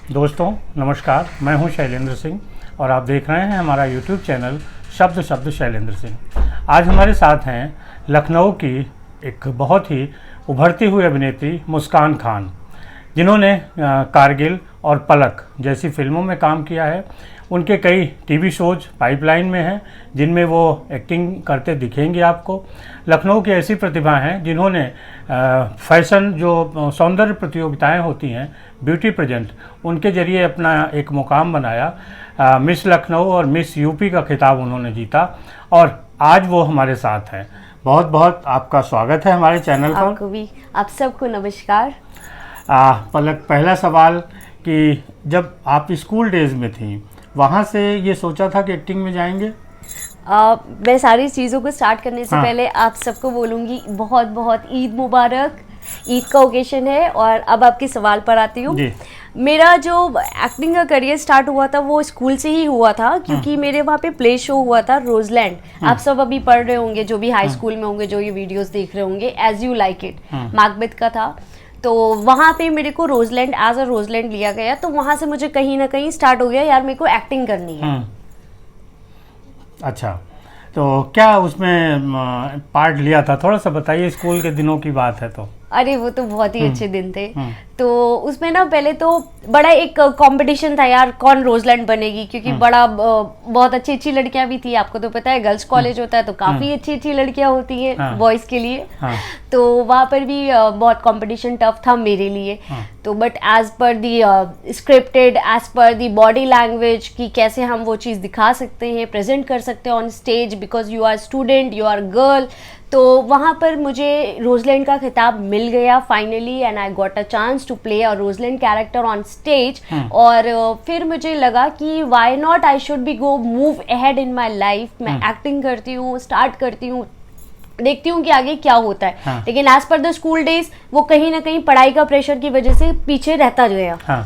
दोस्तों नमस्कार, मैं हूं शैलेंद्र सिंह और आप देख रहे हैं हमारा YouTube चैनल शब्द शब्द शैलेंद्र सिंह। आज हमारे साथ हैं लखनऊ की एक बहुत ही उभरती हुई अभिनेत्री मुस्कान खान, जिन्होंने कारगिल और पलक जैसी फिल्मों में काम किया है। उनके कई टीवी शोज पाइपलाइन में हैं जिनमें वो एक्टिंग करते दिखेंगे आपको। लखनऊ की ऐसी प्रतिभा हैं जिन्होंने फैशन जो सौंदर्य प्रतियोगिताएं होती हैं, ब्यूटी प्रेजेंट, उनके जरिए अपना एक मुकाम बनाया। मिस लखनऊ और मिस यूपी का खिताब उन्होंने जीता और आज वो हमारे साथ हैं। बहुत बहुत आपका स्वागत है हमारे चैनल पर। आपको भी, आप सबको नमस्कार। पलक, पहला सवाल कि जब आप स्कूल डेज में थी, वहाँ से ये सोचा था कि एक्टिंग में जाएंगे? मैं सारी चीज़ों को स्टार्ट करने से पहले आप सबको बोलूँगी बहुत बहुत ईद मुबारक। ईद का ओकेशन है और अब आपके सवाल पर आती हूँ। मेरा जो एक्टिंग का करियर स्टार्ट हुआ था वो स्कूल से ही हुआ था, क्योंकि मेरे वहाँ पे प्ले शो हुआ था रोजलैंड। आप सब अभी पढ़ रहे होंगे, जो भी हाई स्कूल में होंगे, जो ये वीडियोस देख रहे होंगे, as you like it, Macbeth का था। तो वहाँ पे मेरे को रोजलैंड एज अ रोजलैंड लिया गया, तो वहाँ से मुझे कहीं ना कहीं स्टार्ट हो गया, यार मेरे को एक्टिंग करनी है। अच्छा, तो क्या उसमें पार्ट लिया था? थोड़ा सा बताइए, स्कूल के दिनों की बात है तो। अरे वो तो बहुत ही अच्छे दिन थे। तो उसमें ना पहले तो बड़ा एक कंपटीशन था यार, कौन रोजलैंड बनेगी, क्योंकि बड़ा बहुत अच्छी अच्छी लड़कियां भी थी। आपको तो पता है गर्ल्स कॉलेज होता है तो काफी अच्छी अच्छी लड़कियां होती हैं बॉयज के लिए। तो वहाँ पर भी बहुत कंपटीशन टफ था मेरे लिए। तो but as per the scripted, as per the body language, कि कैसे हम वो चीज़ दिखा सकते हैं, प्रेजेंट कर सकते हैं on stage, because you are student, you are girl. तो वहाँ पर मुझे रोजलैंड का खिताब मिल गया finally, and I got a chance to play a Rosalind character on stage. और फिर मुझे लगा कि why not, I should be go move ahead in my life. मैं एक्टिंग करती हूँ, स्टार्ट करती हूँ, देखती हूँ कि आगे क्या होता है। लेकिन as per the school days वो कहीं ना कहीं पढ़ाई का प्रेशर की वजह से पीछे रहता गया।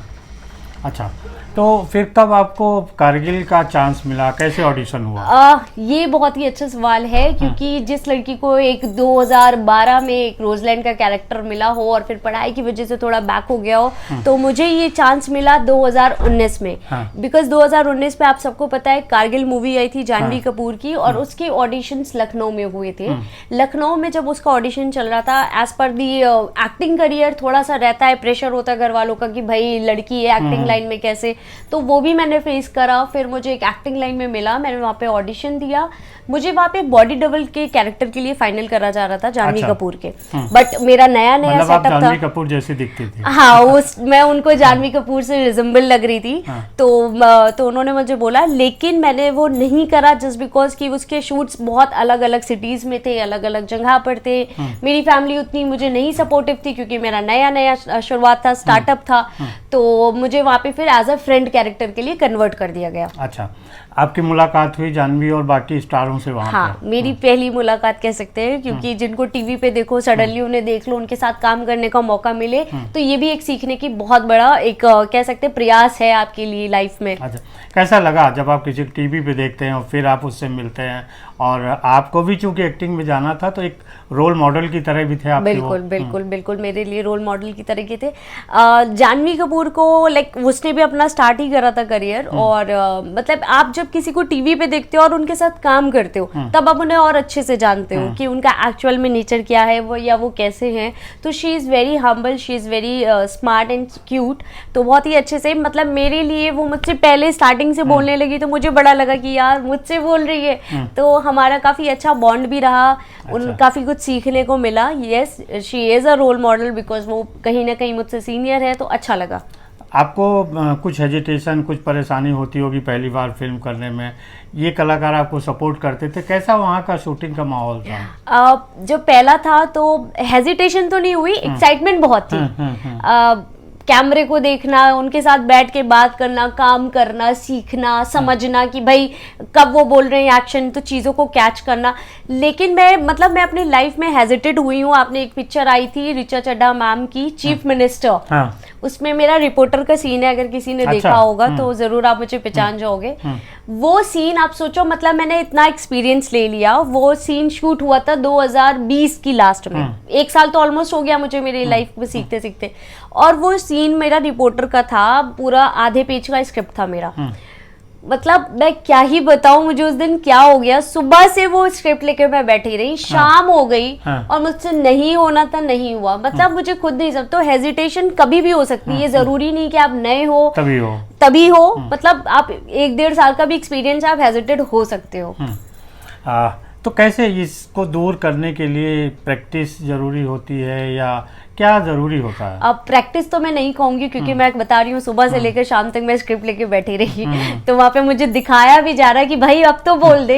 अच्छा, तो फिर तब आपको कारगिल का चांस मिला, कैसे ऑडिशन हुआ? ये बहुत ही अच्छा सवाल है, क्योंकि जिस लड़की को एक 2012 में एक रोजलैंड का कैरेक्टर मिला हो और फिर पढ़ाई की वजह से थोड़ा बैक हो गया हो, तो मुझे ये चांस मिला 2019 में। बिकॉज 2019 में आप सबको पता है कारगिल मूवी आई थी जानवी कपूर की, और उसके ऑडिशंस लखनऊ में हुए थे। लखनऊ में जब उसका ऑडिशन चल रहा था, एज पर दी एक्टिंग करियर थोड़ा सा रहता है, प्रेशर होता है घर वालों का कि भाई लड़की है एक्टिंग लाइन में कैसे, तो वो भी मैंने फेस करा। फिर मुझे एक एक्टिंग लाइन में मिला, मैंने वहाँ पे ऑडिशन दिया। मुझे वहाँ पे बॉडी डबल के कैरेक्टर के लिए फाइनल करा जा रहा था जानवी कपूर के, बट मेरा नया सेटअप था। जानवी कपूर जैसी दिखती थी। हाँ, मैं उनको जानवी कपूर से रिजेंबल लग रही थी। तो उन्होंने मुझे बोला, लेकिन मैंने वो नहीं करा जस्ट बिकॉज कि उसके शूट्स बहुत अलग अलग सिटीज में थे, अलग अलग जगह पर थे। मेरी फैमिली उतनी मुझे नहीं सपोर्टिव थी, क्योंकि मेरा नया शुरुआत था, स्टार्टअप था। तो मुझे वहाँ पे फिर एज अ फ्रेंड कैरेक्टर के लिए कन्वर्ट कर दिया गया। अच्छा, आपकी मुलाकात हुई जानवी और बाकी स्टारों से वहाँ? हाँ, मेरी पहली मुलाकात कह सकते हैं, क्योंकि जिनको टीवी पे देखो, सडनली उन्हें देख लो, उनके साथ काम करने का मौका मिले, तो ये भी एक सीखने की बहुत बड़ा एक कह सकते हैं प्रयास है आपके लिए लाइफ में। अच्छा, कैसा लगा जब आप किसी टीवी पे देखते हैं और फिर आप उससे मिलते हैं? और आपको भी चूंकि एक्टिंग में जाना था, तो एक रोल मॉडल की तरह भी थे आप? बिल्कुल मेरे लिए रोल मॉडल की तरह के थे। जानवी कपूर को लाइक उसने भी अपना स्टार्ट ही करा था करियर, और मतलब आप जब किसी को टीवी पे देखते हो और उनके साथ काम करते हो, तब आप उन्हें और अच्छे से जानते हो कि उनका एक्चुअल में नेचर क्या है, वो या वो कैसे हैं। तो she is very humble, she is very smart and cute. तो बहुत ही अच्छे से, मतलब मेरे लिए वो मुझसे पहले स्टार्टिंग से बोलने लगी, तो मुझे बड़ा लगा कि यार मुझसे बोल रही है। तो हमारा काफ़ी अच्छा बॉन्ड भी रहा। उन काफ़ी कुछ सीखने को मिला। Yes, she is a role model, because वो कहीं ना कहीं मुझसे सीनियर है, तो अच्छा लगा। आपको कुछ हेजिटेशन, कुछ परेशानी होती होगी पहली बार फिल्म करने में? ये कलाकार आपको सपोर्ट करते थे, कैसा वहाँ का शूटिंग का माहौल था? जो पहला था तो हेजिटेशन तो नहीं हुई, एक्साइटमेंट बहुत थी। कैमरे को देखना, उनके साथ बैठ के बात करना, काम करना, सीखना, समझना कि भाई कब वो बोल रहे हैं एक्शन, तो चीज़ों को कैच करना। लेकिन मैं अपनी लाइफ में हेजिटेट हुई हूँ। आपने एक पिक्चर आई थी ऋचा चड्ढा मैम की, चीफ मिनिस्टर, उसमें मेरा रिपोर्टर का सीन है, अगर किसी ने देखा होगा तो ज़रूर आप मुझे पहचान जाओगे। वो सीन आप सोचो, मतलब मैंने इतना एक्सपीरियंस ले लिया। वो सीन शूट हुआ था 2020 की लास्ट में, 1 साल तो ऑलमोस्ट हो गया मुझे मेरी लाइफ में सीखते सीखते। और वो सीन मेरा रिपोर्टर का था, पूरा आधे पेज का स्क्रिप्ट था मेरा। मतलब मैं क्या ही बताऊं मुझे उस दिन क्या हो गया। सुबह से वो स्क्रिप्ट लेके मैं बैठी रही, शाम हो गई और मुझसे नहीं होना था, नहीं हुआ। मतलब मुझे खुद नहीं सब, तो हेजिटेशन कभी भी हो सकती है। जरूरी नहीं कि आप नए हो तभी हो। मतलब आप 1-1.5 साल का भी एक्सपीरियंस, आप हेजिटेट हो सकते हो। तो कैसे इसको दूर करने के लिए प्रैक्टिस जरूरी होती है या क्या जरूरी होता है? अब प्रैक्टिस तो मैं नहीं कहूंगी, क्योंकि मैं बता रही हूँ सुबह से लेकर शाम तक मैं स्क्रिप्ट लेके बैठी रही। तो वहाँ पे मुझे दिखाया भी जा रहा है कि भाई अब तो बोल दे।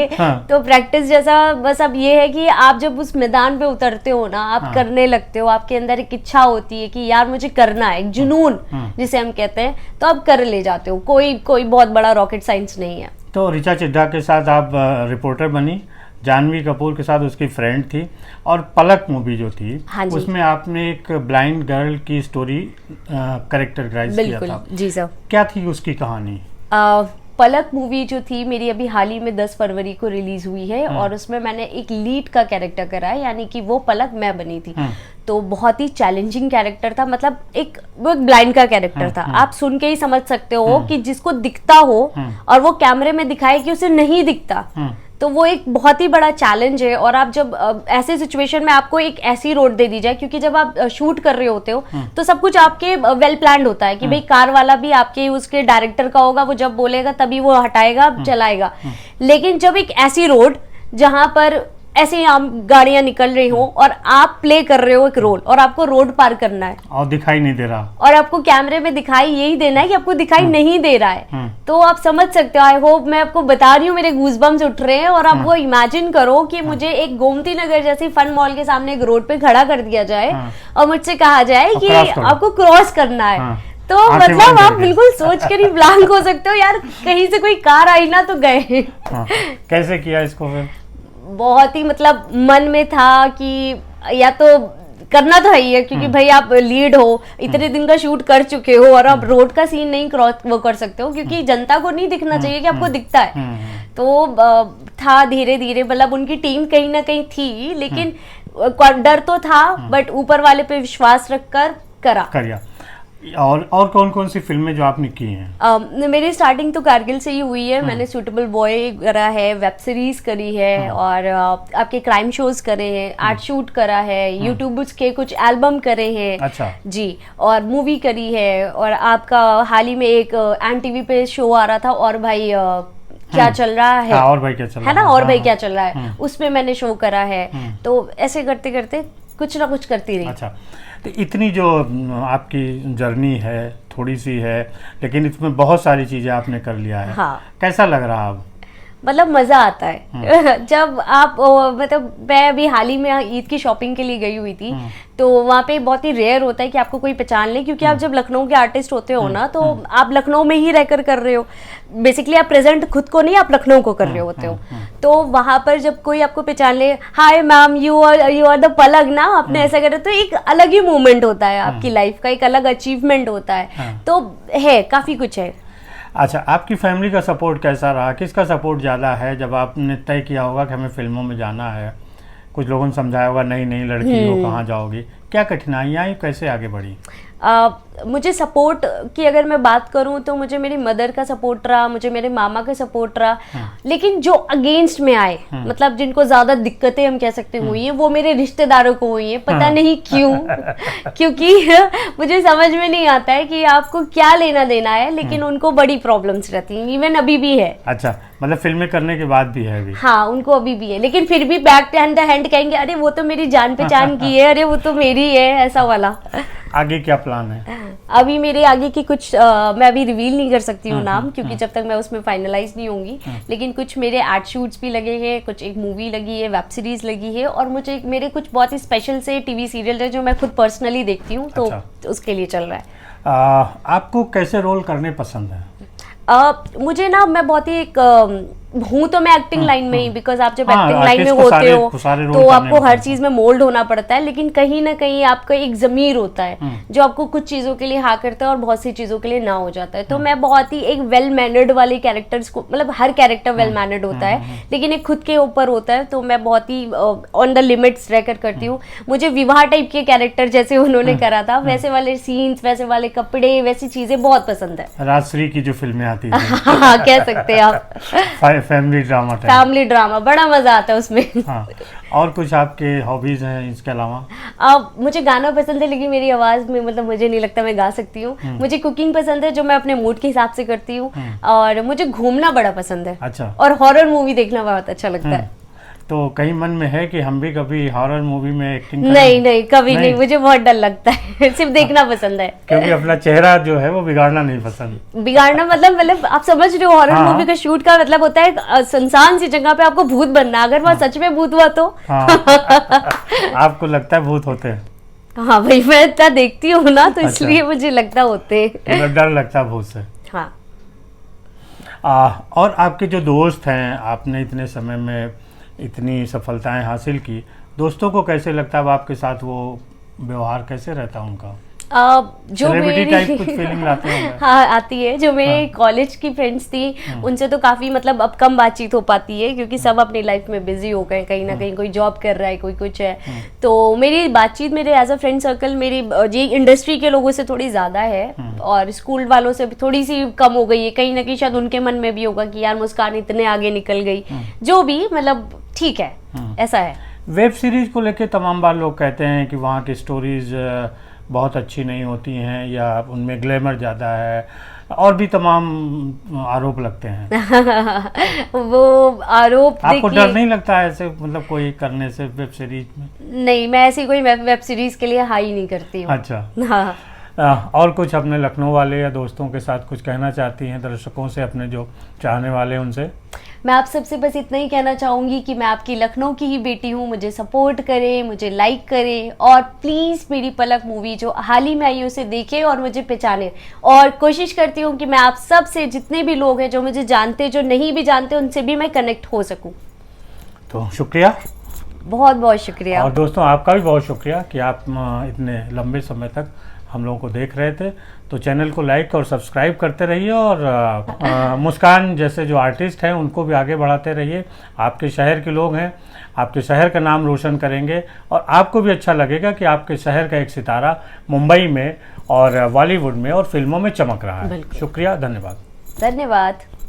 तो प्रैक्टिस जैसा बस अब ये है कि आप जब उस मैदान पे उतरते हो ना, आप करने लगते हो, आपके अंदर एक इच्छा होती है कि यार मुझे करना है, एक जुनून जिसे हम कहते हैं, तो आप कर ले जाते हो। कोई बहुत बड़ा रॉकेट साइंस नहीं है। तो ऋचा चड्ढा के साथ आप रिपोर्टर बनी, जानवी कपूर के साथ उसकी फ्रेंड थी, और पलक मूवी जो थी उसमें आपने एक ब्लाइंड गर्ल की स्टोरी कैरेक्टराइज किया था। जी सर। क्या थी उसकी कहानी? पलक मूवी जो थी मेरी अभी हाल ही में 10 फरवरी को रिलीज हुई है, और उसमें मैंने एक लीड का कैरेक्टर करा है, यानी कि वो पलक मैं बनी थी। तो बहुत ही चैलेंजिंग कैरेक्टर था। मतलब वो एक ब्लाइंड का कैरेक्टर था। आप सुन के ही समझ सकते हो कि जिसको दिखता हो और वो कैमरे में दिखाए कि उसे नहीं दिखता, तो वो एक बहुत ही बड़ा चैलेंज है। और आप जब ऐसे सिचुएशन में आपको एक ऐसी रोड दे दी जाए, क्योंकि जब आप शूट कर रहे होते हो तो सब कुछ आपके वेल प्लान्ड होता है कि भाई कार वाला भी आपके उसके डायरेक्टर का होगा, वो जब बोलेगा तभी वो हटाएगा, चलाएगा। लेकिन जब एक ऐसी रोड जहां पर ऐसे ही आम गाड़ियां निकल रही हो और आप प्ले कर रहे हो एक रोल, और आपको रोड पार करना है और दिखाई नहीं दे रहा, और आपको कैमरे में दिखाई यही देना है कि आपको दिखाई नहीं दे रहा है, तो आप समझ सकते हो। आई होप मैं आपको बता रही हूँ, मेरे गूज़बम्स उठ रहे हैं। और आप वो इमेजिन करो कि मुझे एक गोमती नगर जैसी फन मॉल के सामने एक रोड पे खड़ा कर दिया जाए और मुझसे कहा जाए कि आपको क्रॉस करना है। तो मतलब आप बिल्कुल सोच कर ही ब्लैंक हो सकते हो, यार कहीं से कोई कार आई ना तो गए। कैसे किया इसको फिर? बहुत ही मतलब मन में था कि या तो करना तो है ही है, क्योंकि भाई आप लीड हो, इतने दिन का शूट कर चुके हो, और आप रोड का सीन नहीं क्रॉस वो कर सकते हो, क्योंकि जनता को नहीं दिखना चाहिए कि आपको दिखता है। तो था धीरे धीरे, मतलब उनकी टीम कहीं ना कहीं थी, लेकिन डर तो था, बट ऊपर वाले पे विश्वास रखकर करा। और कौन कौन सी फिल्में जो आपने की हैं? मेरी स्टार्टिंग तो कारगिल से ही हुई है। मैंने सूटेबल बॉय करा है, वेब सीरीज करी है, और आपके क्राइम शोज करे हैं, आर्ट शूट करा है, यूट्यूब के कुछ एल्बम करे हैं। अच्छा जी, और मूवी करी है। और आपका हाल ही में एक MTV पे शो आ रहा था, और भाई क्या चल रहा है, और भाई क्या चल रहा है ना, और भाई क्या चल रहा है, उसमें मैंने शो करा है। तो ऐसे करते करते कुछ ना कुछ करती रही। अच्छा, तो इतनी जो आपकी जर्नी है, थोड़ी सी है, लेकिन इसमें बहुत सारी चीजें आपने कर लिया है। हाँ। कैसा लग रहा अब? मतलब मजा आता है जब आप मतलब मैं अभी हाल ही में ईद की शॉपिंग के लिए गई हुई थी, तो वहाँ पे बहुत ही रेयर होता है कि आपको कोई पहचान ले, क्योंकि आप जब लखनऊ के आर्टिस्ट होते हो ना, तो आप लखनऊ में ही रहकर कर रहे हो। बेसिकली आप प्रेजेंट खुद को नहीं, आप लखनऊ को कर रहे होते हो। तो वहां पर जब कोई आपको पहचान ले, hi ma'am you are the Palak ना, आपने ऐसा करे, तो एक अलग ही मोमेंट होता है आपकी लाइफ का, एक अलग अचीवमेंट होता है। तो है, काफी कुछ है। अच्छा, आपकी फैमिली का सपोर्ट कैसा रहा? किसका सपोर्ट ज़्यादा है? जब आपने तय किया होगा कि हमें फिल्मों में जाना है, कुछ लोगों ने समझाया होगा नहीं नहीं लड़की हो कहाँ जाओगी, क्या कठिनाइयाँ आई, कैसे आगे बढ़ी? मुझे सपोर्ट की अगर मैं बात करूं तो मुझे मेरी मदर का सपोर्ट रहा, मुझे मेरे मामा का सपोर्ट रहा, लेकिन जो अगेंस्ट में आए, मतलब जिनको ज्यादा दिक्कतें हम कह सकते हुई हैं, वो मेरे रिश्तेदारों को हुई हैं। पता नहीं क्यों क्योंकि मुझे समझ में नहीं आता है कि आपको क्या लेना देना है, लेकिन उनको बड़ी प्रॉब्लम्स रहती हैं, इवन अभी भी है। अच्छा, मतलब फिल्में करने के बाद भी है अभी? हाँ, उनको अभी भी है, लेकिन फिर भी बैक हैंड हैंड कहेंगे अरे वो तो मेरी जान पहचान की है, अरे वो तो मेरी है, ऐसा वाला। आगे क्या प्लान है? अभी मेरे आगे की कुछ मैं अभी रिवील नहीं कर सकती हूँ नाम, क्योंकि जब तक मैं उसमें फाइनलाइज नहीं होंगी, लेकिन कुछ मेरे आर्ट शूट्स भी लगे हैं, कुछ एक मूवी लगी है, वेब सीरीज लगी है, और मुझे मेरे कुछ बहुत ही स्पेशल से टीवी सीरियल है जो मैं खुद पर्सनली देखती हूँ। तो उसके लिए चल रहा है। आपको कैसे रोल करने पसंद है? मुझे ना, मैं बहुत ही एक हूँ तो मैं एक्टिंग लाइन में ही, बिकॉज आप जब हाँ, एक्टिंग लाइन में artist को होते सारे हो रोल तो करने आपको होते हर हैं। चीज में मोल्ड होना पड़ता है, लेकिन कहीं ना कहीं आपका एक जमीर होता है जो आपको कुछ चीजों के लिए हाँ करता है और बहुत सी चीजों के लिए ना हो जाता है। तो मैं बहुत ही एक वेल मैनर्ड वाले कैरेक्टर्स को, मतलब हर कैरेक्टर वेल मैनर्ड होता है लेकिन एक खुद के ऊपर होता है, तो मैं बहुत ही ऑन द लिमिट्स रहकर करती हूँ। मुझे विवाह टाइप के कैरेक्टर जैसे उन्होंने करा था वैसे वाले सीन्स, वैसे वाले कपड़े, वैसी चीजें बहुत पसंद है। राजश्री की जो फिल्में आती थी हाँ कह सकते हैं आप, family drama type. Family drama बड़ा मजा आता है उसमें। हाँ, और कुछ आपके हॉबीज हैं इसके अलावा? मुझे गाना पसंद है लेकिन मेरी आवाज में मतलब मुझे नहीं लगता मैं गा सकती हूँ। मुझे कुकिंग पसंद है जो मैं अपने मूड के हिसाब से करती हूँ, और मुझे घूमना बड़ा पसंद है। अच्छा। और हॉरर मूवी देखना बहुत अच्छा लगता है। तो कहीं मन में है कि हम भी कभी हॉरर मूवी में एक्टिंग करें? नहीं नहीं, कभी नहीं, मुझे बहुत डर लगता है। सिर्फ देखना पसंद है। क्योंकि अपना चेहरा जो है वो बिगाड़ना नहीं पसंद। बिगाड़ना मतलब आप समझ रहे हो, हॉरर मूवी का शूट का मतलब होता है सुनसान सी जगह पे आपको भूत बनना, अगर वहाँ सच में भूत हुआ तो। हाँ। आपको लगता है भूत होते हैं? हाँ भाई, मैं इतना देखती हूँ ना तो अच्छा। इसलिए मुझे लगता होते। मतलब डर लगता है भूत से। हाँ। और आपके जो दोस्त हैं, आपने इतने समय में इतनी सफलताएं हासिल की, दोस्तों को कैसे लगता है, अब आपके साथ वो व्यवहार कैसे रहता है उनका? जो सेलिब्रिटी टाइप कुछ मेरी फीलिंग लाते होंगे? हाँ आती है। जो मेरे कॉलेज की फ्रेंड्स थी उनसे तो काफी मतलब अब कम बातचीत हो पाती है क्योंकि सब अपनी लाइफ में बिजी हो गए, कहीं ना कहीं कोई जॉब कर रहा है, कोई कुछ है। तो मेरी बातचीत मेरे एज अ फ्रेंड सर्कल मेरी ये इंडस्ट्री के लोगों से थोड़ी ज्यादा है और स्कूल वालों से भी थोड़ी सी कम हो गई है। कहीं ना कहीं शायद उनके मन में भी होगा कि यार मुस्कान इतने आगे निकल गई, जो भी मतलब ठीक है, ऐसा है। वेब सीरीज को लेके तमाम बार लोग कहते हैं कि वहाँ की स्टोरीज बहुत अच्छी नहीं होती हैं या उनमें ग्लैमर ज़्यादा है, और भी तमाम आरोप लगते हैं। वो आरोप आपको डर नहीं लगता है ऐसे, मतलब कोई करने से वेब सीरीज में? नहीं, मैं ऐसी कोई वेब सीरीज के लिए हाई नहीं करती हूँ। अच्छा। हाँ। और कुछ अपने लखनऊ वाले या दोस्तों के साथ कुछ कहना चाहती हैं, दर्शकों से, अपने जो चाहने वाले हैं उनसे? मैं आप सबसे बस इतना ही कहना चाहूँगी कि मैं आपकी लखनऊ की ही बेटी हूँ, मुझे सपोर्ट करें, मुझे लाइक करें और प्लीज़ मेरी पलक मूवी जो हाल ही में आई उसे देखें और मुझे पहचाने। और कोशिश करती हूँ कि मैं आप सब से, जितने भी लोग हैं जो मुझे जानते, जो नहीं भी जानते, उनसे भी मैं कनेक्ट हो सकूँ। तो शुक्रिया, बहुत बहुत शुक्रिया। और दोस्तों आपका भी बहुत शुक्रिया कि आप इतने लंबे समय तक हम लोगों को देख रहे थे। तो चैनल को लाइक और सब्सक्राइब करते रहिए और मुस्कान जैसे जो आर्टिस्ट हैं उनको भी आगे बढ़ाते रहिए। आपके शहर के लोग हैं, आपके शहर का नाम रोशन करेंगे और आपको भी अच्छा लगेगा कि आपके शहर का एक सितारा मुंबई में और बॉलीवुड में और फिल्मों में चमक रहा है। शुक्रिया, धन्यवाद। धन्यवाद।